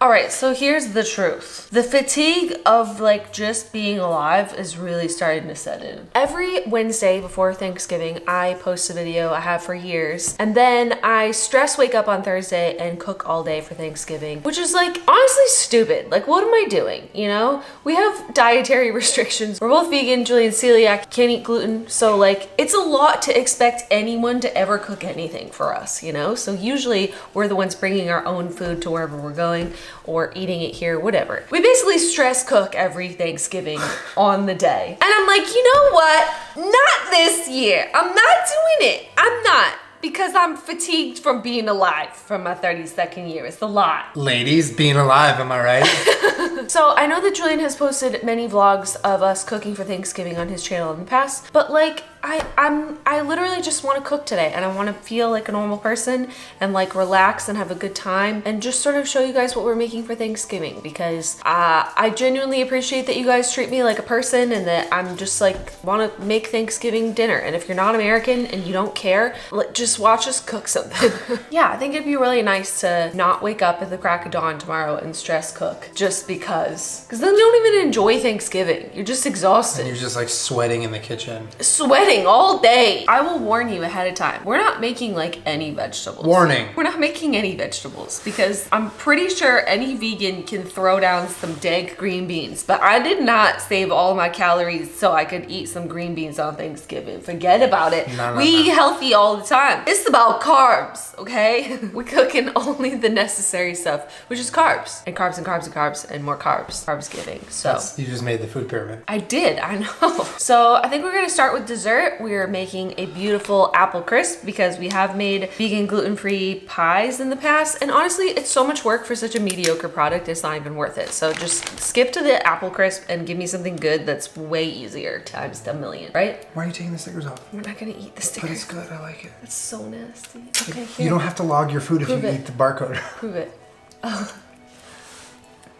All right, so here's the truth. The fatigue of like just being alive is really starting to set in. Every Wednesday before Thanksgiving, I post a video I have for years. And then I wake up on Thursday and cook all day for Thanksgiving, which is like honestly stupid. Like, what am I doing? You know, we have dietary restrictions. We're both vegan, Julian's celiac, can't eat gluten. So like, it's a lot to expect anyone to ever cook anything for us, you know? So usually we're the ones bringing our own food to wherever we're going, or eating it here, whatever. We basically stress cook every Thanksgiving on the day. And I'm like, you know what? Not this year. I'm not doing it. I'm not. Because I'm fatigued from being alive from my 32nd year. It's a lot. Ladies, being alive, am I right? So I know that Julian has posted many vlogs of us cooking for Thanksgiving on his channel in the past, but like, I literally just want to cook today, and I want to feel like a normal person and like relax and have a good time and just sort of show you guys what we're making for Thanksgiving, because I genuinely appreciate that you guys treat me like a person and that I'm just like want to make Thanksgiving dinner. And if you're not American and you don't care, just watch us cook something. Yeah, I think it'd be really nice to not wake up at the crack of dawn tomorrow and stress cook just because then you don't even enjoy Thanksgiving. You're just exhausted. And you're just like sweating in the kitchen. Sweating all day. I will warn you ahead of time. We're not making like any vegetables. Warning. We're not making any vegetables because I'm pretty sure any vegan can throw down some dank green beans, but I did not save all my calories so I could eat some green beans on Thanksgiving. Forget about it. We eat healthy all the time. It's about carbs, okay? We're cooking only the necessary stuff, which is carbs and carbs and carbs and carbs and more carbs. Carbsgiving. So you just made the food pyramid. I did, I know. So I think we're gonna start with dessert. We're making a beautiful apple crisp because we have made vegan gluten-free pies in the past, and honestly it's so much work for such a mediocre product, it's not even worth it. So just skip to the apple crisp and give me something good that's way easier times a million, right? Why are you taking the stickers off? We're not gonna eat the stickers. But it's good, I like it. It's so nasty. Okay, here. You don't have to log your food if you eat the barcode. Prove it. Oh.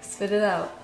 Spit it out.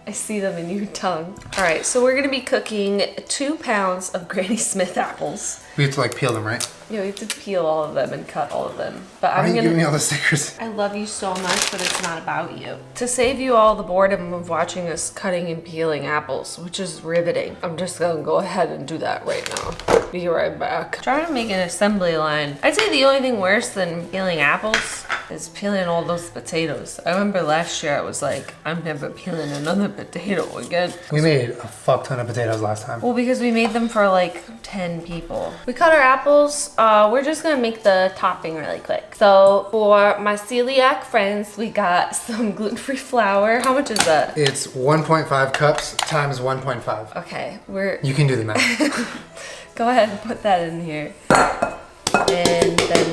I see them in your tongue. All right, so we're gonna be cooking 2 pounds of Granny Smith apples. We have to like peel them, right? Yeah, we have to peel all of them and cut all of them. But Why are you giving me all the stickers? I love you so much, but it's not about you. To save you all the boredom of watching us cutting and peeling apples, which is riveting, I'm just gonna go ahead and do that right now. Be right back. Trying to make an assembly line. I'd say the only thing worse than peeling apples is peeling all those potatoes. I remember last year I was like, I'm never peeling another potato again. We made a fuck ton of potatoes last time. Well, because we made them for like 10 people. We cut our apples. We're just gonna make the topping really quick. So for my celiac friends, we got some gluten-free flour. How much is that? It's 1.5 cups times 1.5. Okay, You can do the math. Go ahead and put that in here. And then,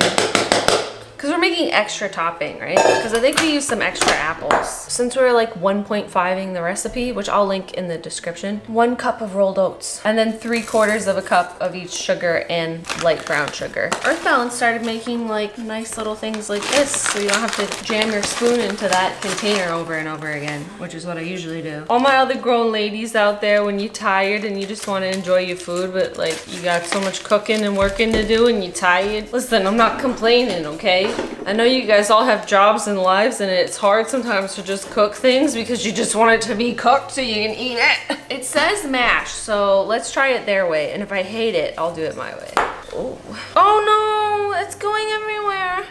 because we're making extra topping, right? Because I think we used some extra apples. Since we're like 1.5ing the recipe, which I'll link in the description, 1 cup of rolled oats, and then 3/4 of a cup of each sugar and light brown sugar. Earth Balance started making like nice little things like this, so you don't have to jam your spoon into that container over and over again, which is what I usually do. All my other grown ladies out there, when you're tired and you just want to enjoy your food, but like you got so much cooking and working to do and you're tired, listen, I'm not complaining, okay? I know you guys all have jobs and lives, and it's hard sometimes to just cook things because you just want it to be cooked so you can eat it. It says mash, so let's try it their way, and if I hate it, I'll do it my way. Oh, oh no, it's going everywhere.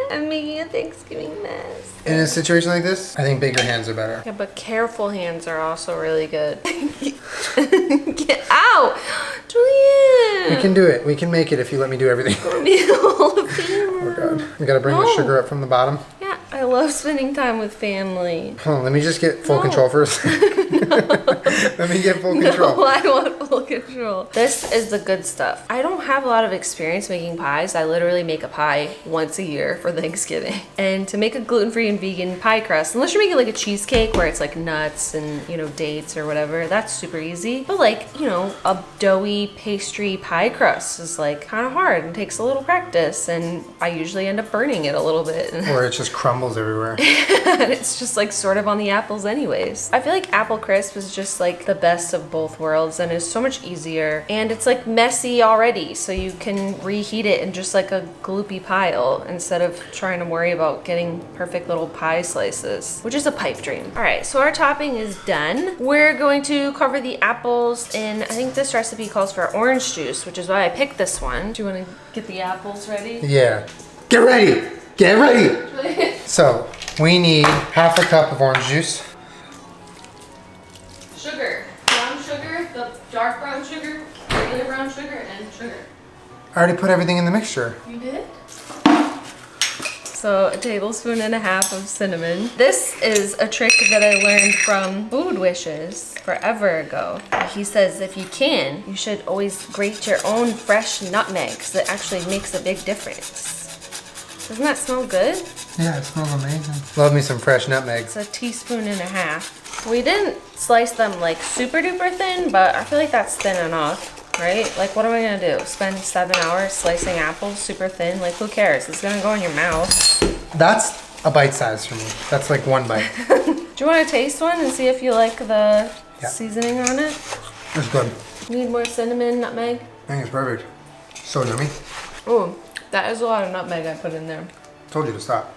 I'm making a Thanksgiving mess. In a situation like this, I think bigger hands are better. Yeah, but careful hands are also really good. Get out! Julian! We can do it. We can make it if you let me do everything. Oh god. We gotta bring the sugar up from the bottom. Yeah, I love spending time with family. Hold on, let me just get full control first. Let me get full control. No, I want full control. This is the good stuff. I don't have a lot of experience making pies. I literally make a pie once a year for Thanksgiving. And to make a gluten-free and vegan pie crust, unless you're making like a cheesecake where it's like nuts and, you know, dates or whatever, that's super easy. But like, you know, a doughy pastry pie crust is like kind of hard and takes a little practice, and I usually end up burning it a little bit. Or it's just crumbling crumbles everywhere. And it's just like sort of on the apples anyways. I feel like apple crisp is just like the best of both worlds and is so much easier. And it's like messy already, so you can reheat it in just like a gloopy pile instead of trying to worry about getting perfect little pie slices, which is a pipe dream. All right, so our topping is done. We're going to cover the apples in, I think this recipe calls for orange juice, which is why I picked this one. Do you want to get the apples ready? Yeah. Get ready! Get ready! So, we need half a cup of orange juice. Sugar. Brown sugar, the dark brown sugar, regular brown sugar, and sugar. I already put everything in the mixture. You did? So a tablespoon and a half of cinnamon. This is a trick that I learned from Food Wishes forever ago. He says if you can, you should always grate your own fresh nutmeg because it actually makes a big difference. Doesn't that smell good? Yeah, it smells amazing. Love me some fresh nutmeg. It's a teaspoon and a half. We didn't slice them like super duper thin, but I feel like that's thin enough, right? Like what am I gonna do? Spend 7 hours slicing apples super thin? Like who cares? It's gonna go in your mouth. That's a bite size for me. That's like one bite. Do you want to taste one and see if you like the seasoning on it? It's good. Need more cinnamon, nutmeg? I think it's perfect. So yummy. Ooh, that is a lot of nutmeg I put in there. Told you to stop.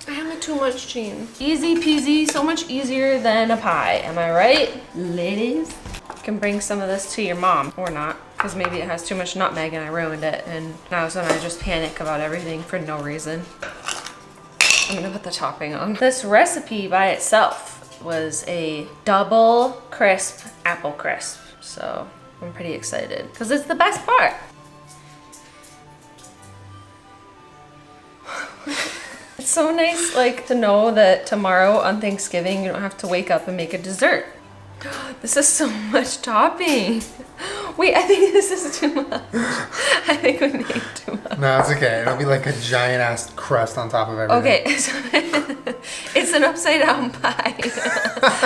I have too much cheese. Easy peasy, so much easier than a pie. Am I right, ladies? You can bring some of this to your mom, or not, because maybe it has too much nutmeg and I ruined it, and now so I just panic about everything for no reason. I'm gonna put the topping on. This recipe by itself was a double crisp apple crisp, so I'm pretty excited, because it's the best part. It's so nice, like, to know that tomorrow on Thanksgiving you don't have to wake up and make a dessert. This is so much topping. Wait, I think this is too much. I think we made too much. No, it's okay. It'll be like a giant ass crust on top of everything. Okay, so it's an upside down pie.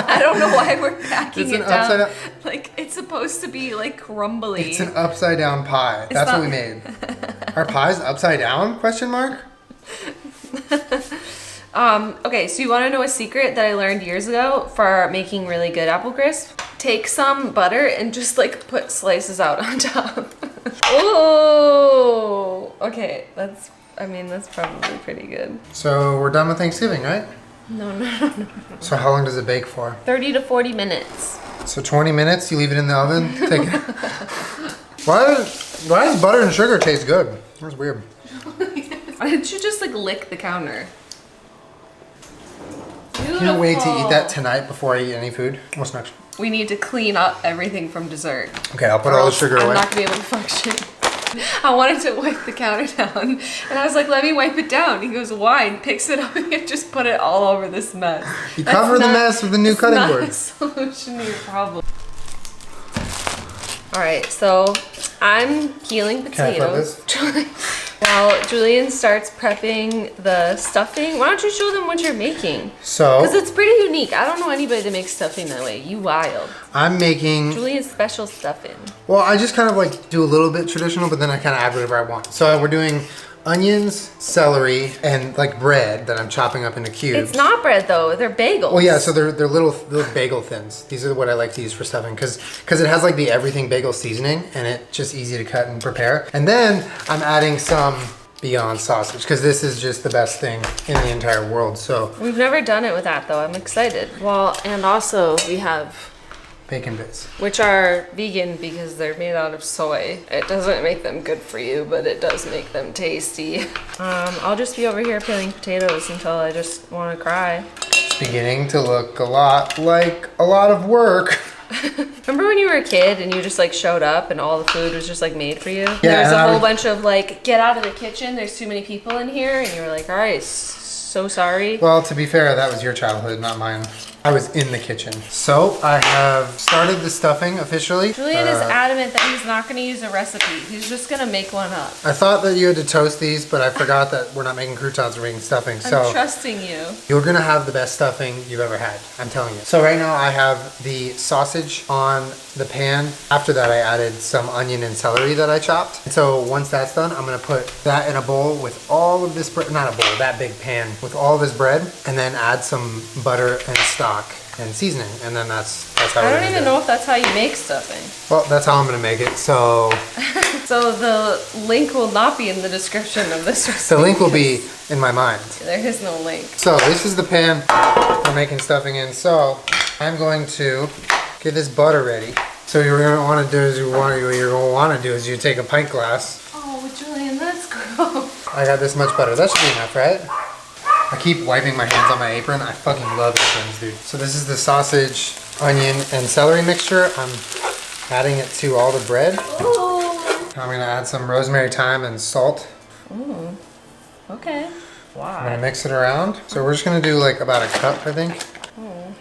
I don't know why we're packing it down. Like, it's supposed to be like crumbly. It's an upside down pie. That's what we made. Our pie's upside down? Question mark? Okay, so you want to know a secret that I learned years ago for making really good apple crisp? Take some butter and just like put slices out on top. Oh, okay, that's probably pretty good. So we're done with Thanksgiving, right? No. So how long does it bake for? 30 to 40 minutes. So 20 minutes, you leave it in the oven? Take it. Why does butter and sugar taste good? That's weird. Why didn't you just like lick the counter? Beautiful. Can't wait to eat that tonight before I eat any food. What's next? We need to clean up everything from dessert. Okay, I'll put all the sugar away. I'm not gonna be able to function. I wanted to wipe the counter down, and I was like, let me wipe it down. He goes, why? And picks it up and just put it all over this mess. You cover the mess with a new cutting board. That's not a solution to your problem. All right, so I'm peeling potatoes. While Julian starts prepping the stuffing, why don't you show them what you're making? So, because it's pretty unique. I don't know anybody that makes stuffing that way. You wild. I'm making Julian's special stuffing. Well, I just kind of like do a little bit traditional, but then I kind of add whatever I want. So we're doing onions, celery, and like bread that I'm chopping up into cubes. It's not bread though, they're bagels. Well, yeah, so they're little bagel thins. These are what I like to use for stuffing because it has like the everything bagel seasoning and it's just easy to cut and prepare. And then I'm adding some Beyond sausage because this is just the best thing in the entire world. So we've never done it with that though. I'm excited. Well, and also we have bacon bits, which are vegan because they're made out of soy. It doesn't make them good for you, but it does make them tasty. I'll just be over here peeling potatoes until I just want to cry. It's beginning to look a lot like a lot of work. Remember when you were a kid and you just like showed up and all the food was just like made for you? Yeah, There's a whole bunch of like, get out of the kitchen, there's too many people in here, and you were like, all right, so sorry. Well, to be fair, that was your childhood, not mine. I was in the kitchen. So I have started the stuffing officially. Julian is adamant that he's not gonna use a recipe. He's just gonna make one up. I thought that you had to toast these, but I forgot that we're not making croutons, we're making stuffing. I'm trusting you. You're gonna have the best stuffing you've ever had, I'm telling you. So right now I have the sausage on the pan. After that I added some onion and celery that I chopped. And so once that's done, I'm gonna put that in a bowl with all of this bread, not a bowl, that big pan with all of this bread, and then add some butter and stock and seasoning, and then that's how I don't even know if that's how you make stuffing. Well, that's how I'm gonna make it. So so the link will not be in the description of this recipe. the link will be in my mind. There is no link. So this is the pan we're making stuffing in. So I'm going to get this butter ready. So what you're gonna want to do is you take a pint glass. Oh, Julian, that's gross. I got this much butter. That should be enough, right? I keep wiping my hands on my apron. I fucking love aprons, dude. So this is the sausage, onion, and celery mixture. I'm adding it to all the bread. Ooh. I'm gonna add some rosemary, thyme, and salt. Ooh. Okay. I'm Wow. gonna mix it around. So we're just gonna do like about a cup, I think. Oh.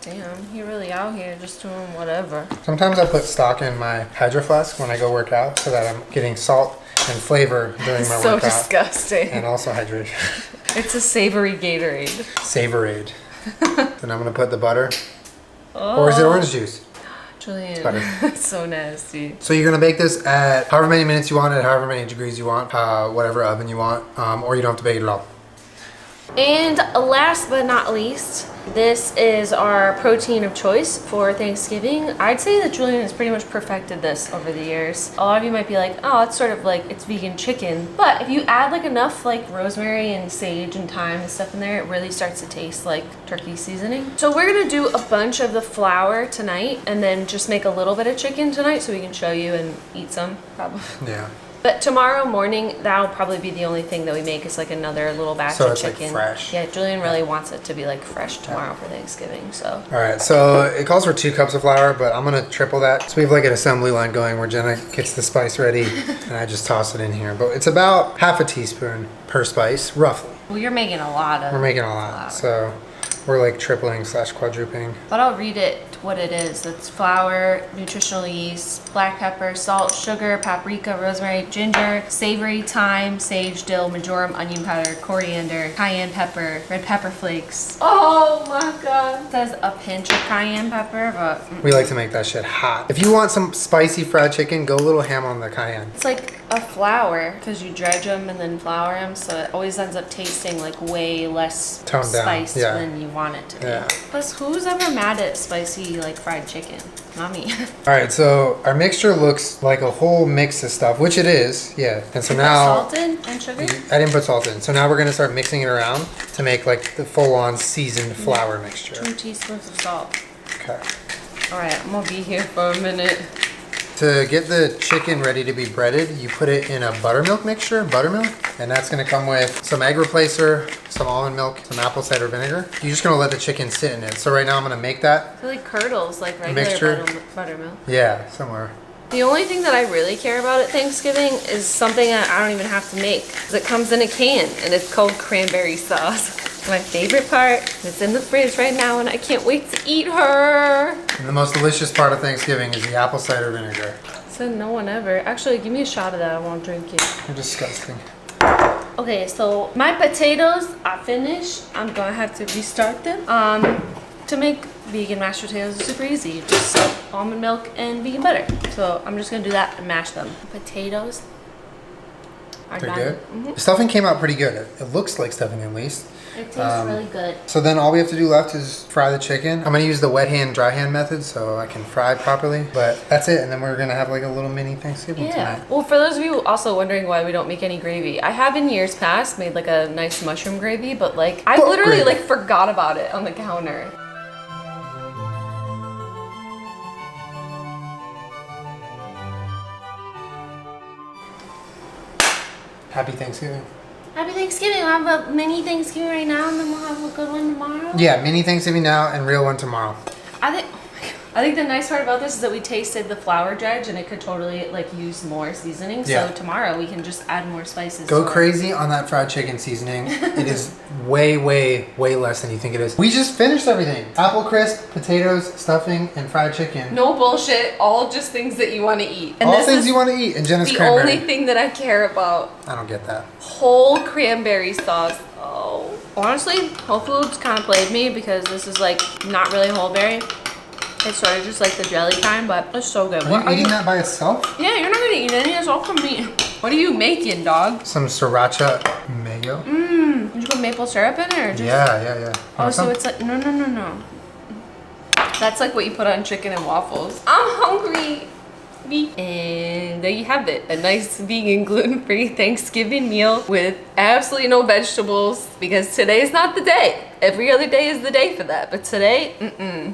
Damn, he really out here just doing whatever. Sometimes I put stock in my Hydro Flask when I go work out so that I'm getting salt and flavor during my So workout. disgusting. And also hydration. It's a savory Gatorade. Savorade. Then I'm gonna put the butter. Oh. Or is it orange juice? Julian, butter. that's so nasty. So you're gonna bake this at however many minutes you want, at however many degrees you want, whatever oven you want, or you don't have to bake it at all. And last but not least, this is our protein of choice for Thanksgiving. I'd say that Julian has pretty much perfected this over the years. A lot of you might be like, oh, it's sort of like, it's vegan chicken. But if you add like enough like rosemary and sage and thyme and stuff in there, it really starts to taste like turkey seasoning. So we're gonna do a bunch of the flour tonight and then just make a little bit of chicken tonight so we can show you and eat some, probably. Yeah. But tomorrow morning, that'll probably be the only thing that we make is like another little batch So of it's, like, chicken. fresh. Yeah, Julian really wants it to be like fresh tomorrow for Thanksgiving, so. All right, so it calls for 2 cups of flour, but I'm gonna triple that. So we have like an assembly line going where Jenna gets the spice ready and I just toss it in here. But it's about half a teaspoon per spice, roughly. Well, you're making a lot of We're making a lot, so we're like tripling / quadrupling. But I'll read it what it is. It's flour, nutritional yeast, black pepper, salt, sugar, paprika, rosemary, ginger, savory, thyme, sage, dill, marjoram, onion powder, coriander, cayenne pepper, red pepper flakes. Oh my god. It says a pinch of cayenne pepper, but We like to make that shit hot. If you want some spicy fried chicken, go a little ham on the cayenne. it's like a flour because you dredge them and then flour them, so it always ends up tasting like way less Toned down, spiced yeah. than you want it to be. Yeah. Plus, who's ever mad at spicy like fried chicken? Not me. All right, so our mixture looks like a whole mix of stuff, which it is, yeah. And so now, Salt in and sugar? I didn't put salt in. So now we're gonna start mixing it around to make like the full-on seasoned flour mixture. 2 teaspoons of salt. Okay. All right, I'm gonna be here for a minute. To get the chicken ready to be breaded, you put it in a buttermilk mixture, and that's gonna come with some egg replacer, some almond milk, some apple cider vinegar. You're just gonna let the chicken sit in it. So right now I'm gonna make that. It like curdles like regular Mixture. buttermilk. Yeah, somewhere. The only thing that I really care about at Thanksgiving is something that I don't even have to make. 'Cause it comes in a can and it's called cranberry sauce. My favorite part. It's in the fridge right now and I can't wait to eat her. And the most delicious part of Thanksgiving is the apple cider vinegar. Said no one ever. Actually, give me a shot of that. I won't drink it. You're disgusting. Okay, so my potatoes are finished. I'm gonna have to restart them. To make vegan mashed potatoes is super easy. Just almond milk and vegan butter. So I'm just gonna do that and mash them. Potatoes are They're done. good? The stuffing came out pretty good. It looks like stuffing at least. It tastes really good. So then all we have to do left is fry the chicken. I'm gonna use the wet hand, dry hand method so I can fry properly. But that's it, and then we're gonna have like a little mini Thanksgiving Yeah. tonight. Well, for those of you also wondering why we don't make any gravy, I have in years past made like a nice mushroom gravy, but like I What literally gravy? like forgot about it on the counter. Happy Thanksgiving. Happy Thanksgiving. We'll have a mini Thanksgiving right now and then we'll have a good one tomorrow. Yeah, mini Thanksgiving now and real one tomorrow. I think, oh my God. I think the nice part about this is that we tasted the flour dredge and it could totally like use more seasoning. Yeah. So tomorrow we can just add more spices. Go to it. crazy on that fried chicken seasoning. It is way, way, way less than you think it is. We just finished everything. Apple crisp, potatoes, stuffing, and fried chicken. No bullshit. All just things that you want to eat. And All this things is you want to eat. And Jenna's the cranberry. only thing that I care about. I don't get that. Whole cranberry sauce. Oh. Honestly, Whole Foods kind of played me because this is like not really whole berry. It's sort of just like the jelly kind, but it's so good. Are you eating that by itself? Yeah, you're not gonna eat any. It's all from me. What are you making, dog? Some sriracha mayo. Did you put maple syrup in it or just? Yeah. Oh, so it's like no. That's like what you put on chicken and waffles. I'm hungry. And there you have it. A nice vegan gluten-free Thanksgiving meal with absolutely no vegetables because today's not the day. Every other day is the day for that. But today,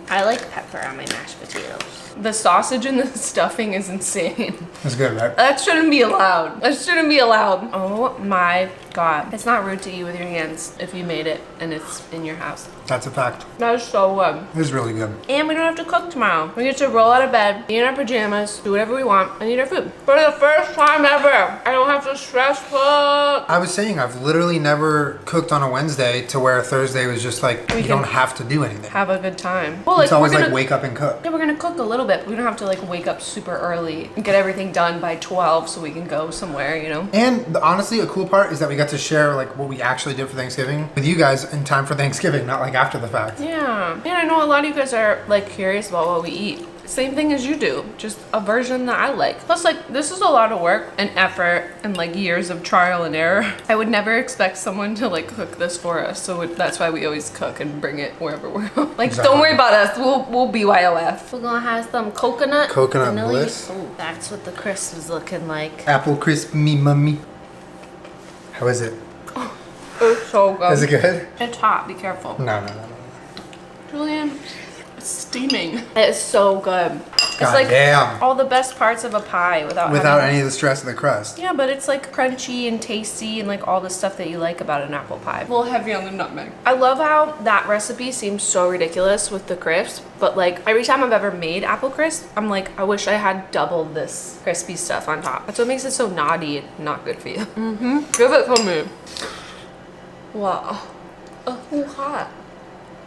I like pepper on my mashed potatoes. The sausage and the stuffing is insane. It's good, right? That shouldn't be allowed. That shouldn't be allowed. Oh my God. It's not rude to eat with your hands if you made it and it's in your house. That's a fact. That is so good. It is really good. And we don't have to cook tomorrow. We get to roll out of bed, be in our pajamas, do whatever we want, and eat our food. For the first time ever, I don't have to stress cook. I was saying, I've literally never cooked on a Wednesday to where Thursday was just like, you don't have to do anything. Have a good time. Well, like, It's always we're like gonna, wake up and cook. yeah, we're gonna cook a little bit, but we don't have to like wake up super early and get everything done by 12 so we can go somewhere, you know? And honestly, a cool part is that we got to share like what we actually did for Thanksgiving with you guys in time for Thanksgiving, not like after the fact. Yeah. And I know a lot of you guys are like curious about what we eat. Same thing as you do, just a version that I like. Plus, like, this is a lot of work and effort and like years of trial and error. I would never expect someone to like cook this for us, so that's why we always cook and bring it wherever we're like. Exactly. Don't worry about us. We'll BYOF. We're gonna have some coconut vanilla. Bliss. Oh, that's what the crisp is looking like. Apple crisp me mummy. How is it? It's so good. Is it good? It's hot. Be careful. No. Julian, it's steaming. It's so good. It's God like damn. all the best parts of a pie without having, any of the stress of the crust. yeah, but it's like crunchy and tasty and like all the stuff that you like about an apple pie. A little heavy on the nutmeg. I love how that recipe seems so ridiculous with the crisp, but like every time I've ever made apple crisp, I'm like, I wish I had double this crispy stuff on top. That's what makes it so naughty and not good for you. Give it to me. Wow. Oh, hot.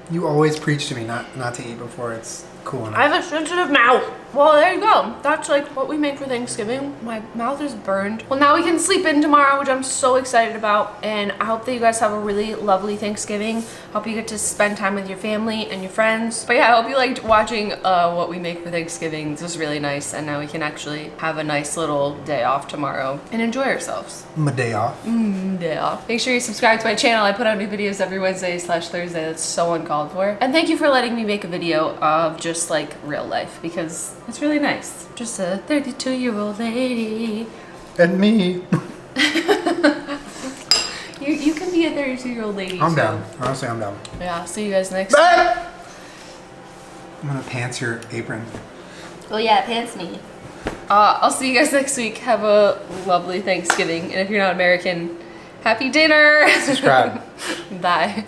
You always preach to me not to eat before it's cool enough. I have a sensitive mouth. Well, there you go. That's like what we make for Thanksgiving. My mouth is burned. Well, now we can sleep in tomorrow, which I'm so excited about. And I hope that you guys have a really lovely Thanksgiving. Hope you get to spend time with your family and your friends. But yeah, I hope you liked watching what we make for Thanksgiving. This was really nice. And now we can actually have a nice little day off tomorrow and enjoy ourselves. My day off. Day off. Make sure you subscribe to my channel. I put out new videos every Wednesday/Thursday. That's so uncalled for. And thank you for letting me make a video of just like real life because it's really nice. Just a 32-year-old lady. And me. You can be a 32-year-old lady. I'm too. down. Honestly, I'm down. Yeah, see you guys next time. Ah! I'm gonna pants your apron. Oh yeah, pants me. I'll see you guys next week. Have a lovely Thanksgiving. And if you're not American, happy dinner. Subscribe. Bye.